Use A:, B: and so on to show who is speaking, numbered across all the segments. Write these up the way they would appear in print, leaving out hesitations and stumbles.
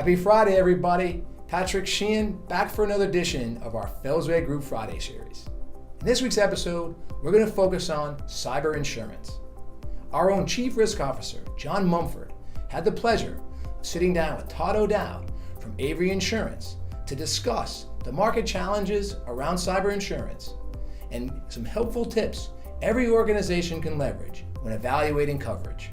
A: Happy Friday, everybody. Patrick Sheehan back for another edition of our Fellsway Group Friday series. In this week's episode, we're going to focus on cyber insurance. Our own Chief Risk Officer, John Mumford, had the pleasure of sitting down with Todd O'Dowd from Avery Insurance to discuss the market challenges around cyber insurance and some helpful tips every organization can leverage when evaluating coverage.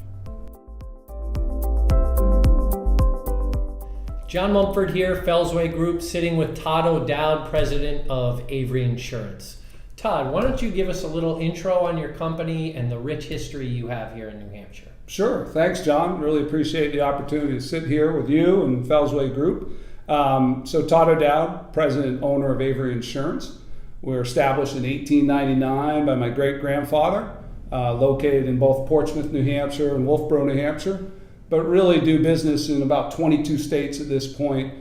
B: John Mumford here, Fellsway Group, sitting with Todd O'Dowd, president of Avery Insurance. Todd, why don't you give us a little intro on your company and the rich history you have here in New Hampshire?
C: Sure. Thanks, John. Really appreciate the opportunity to sit here with you and Fellsway Group. So Todd O'Dowd, president and owner of Avery Insurance. We're established in 1899 by my great-grandfather, located in both Portsmouth, New Hampshire and Wolfboro, New Hampshire, but really do business in about 22 states at this point,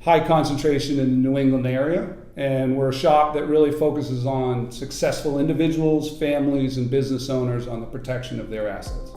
C: high concentration in the New England area. And we're a shop that really focuses on successful individuals, families, and business owners on the protection of their assets.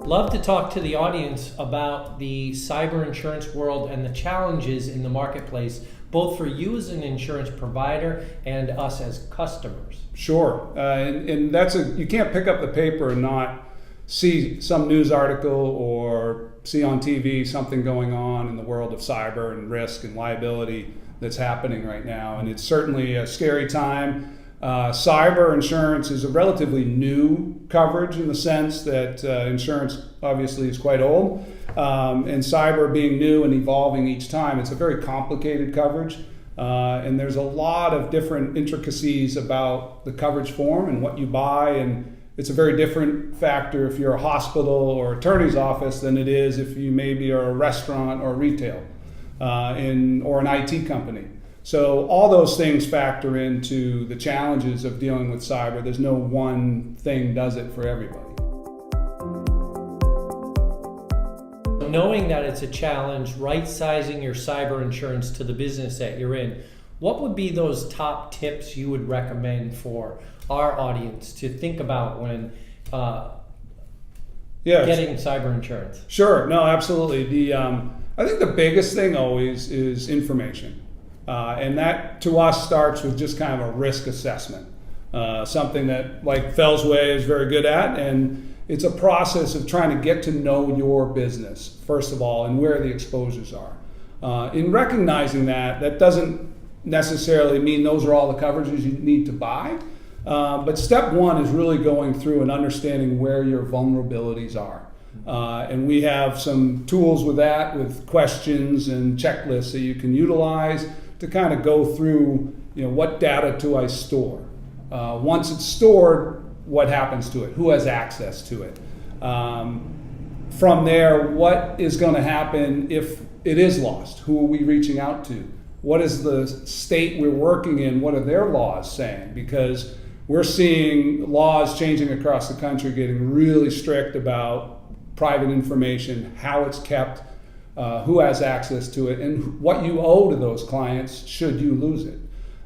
B: Love to talk to the audience about the cyber insurance world and the challenges in the marketplace, both for you as an insurance provider and us as customers.
C: Sure, and that's you can't pick up the paper and not see some news article or see on TV something going on in the world of cyber and risk and liability that's happening right now. And it's certainly a scary time. Cyber insurance is a relatively new coverage in the sense that insurance obviously is quite old. And cyber being new and evolving each time, it's a very complicated coverage. And there's a lot of different intricacies about the coverage form and what you buy. And it's a very different factor if you're a hospital or attorney's office than it is if you maybe are a restaurant or retail or an IT company. So all those things factor into the challenges of dealing with cyber. There's no one thing does it for everybody.
B: Knowing that it's a challenge, right-sizing your cyber insurance to the business that you're in, what would be those top tips you would recommend for our audience to think about when getting cyber insurance?
C: Sure, no, absolutely. I think the biggest thing always is information. And that, to us, starts with just kind of a risk assessment, something that, like Fellsway is very good at, and it's a process of trying to get to know your business, first of all, and where the exposures are. In recognizing that doesn't necessarily mean those are all the coverages you need to buy, but step one is really going through and understanding where your vulnerabilities are. And we have some tools with that, with questions and checklists that you can utilize to kind of go through, what data do I store? Once it's stored, what happens to it? Who has access to it? From there, what is going to happen if it is lost? Who are we reaching out to? What is the state we're working in? What are their laws saying? Because we're seeing laws changing across the country, getting really strict about private information, how it's kept, who has access to it, and what you owe to those clients should you lose it.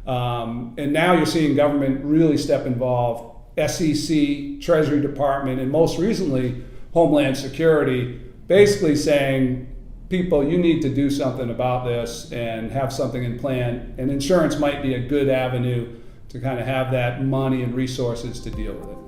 C: And now you're seeing government really step involved, SEC, Treasury Department, and most recently Homeland Security, basically saying, people, you need to do something about this and have something in plan, and insurance might be a good avenue to kind of have that money and resources to deal with
B: it.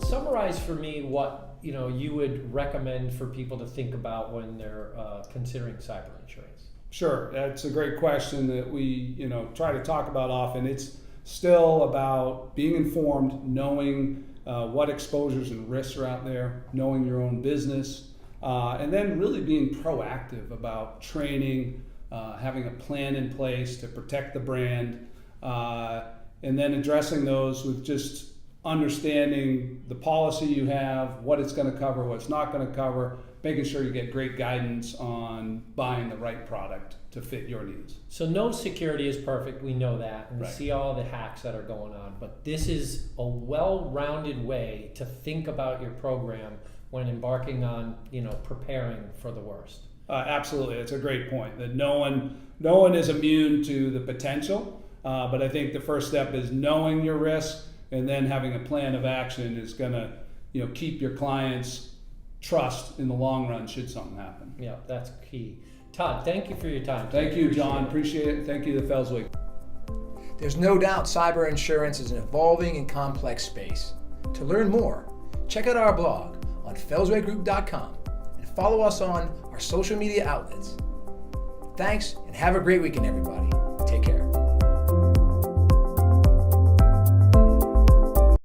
B: Summarize for me what you would recommend for people to think about when they're considering cyber insurance.
C: Sure, that's a great question that we try to talk about often. It's still about being informed, knowing what exposures and risks are out there, knowing your own business, and then really being proactive about training, having a plan in place to protect the brand, and then addressing those with just understanding the policy you have, what it's going to cover, what it's not going to cover, making sure you get great guidance on buying the right product to fit your needs.
B: So no security is perfect, we know that, and we
C: Right.
B: see all the hacks that are going on, but this is a well-rounded way to think about your program when embarking on, preparing for the worst.
C: Absolutely, it's a great point, that no one is immune to the potential, but I think the first step is knowing your risk, and then having a plan of action is going to keep your clients' trust in the long run should something happen.
B: Yeah, that's key. Todd, thank you for your time.
C: Thank you, John. Appreciate it. Thank you to Fellsway.
A: There's no doubt cyber insurance is an evolving and complex space. To learn more, check out our blog on fellswaygroup.com and follow us on our social media outlets. Thanks, and have a great weekend, everybody.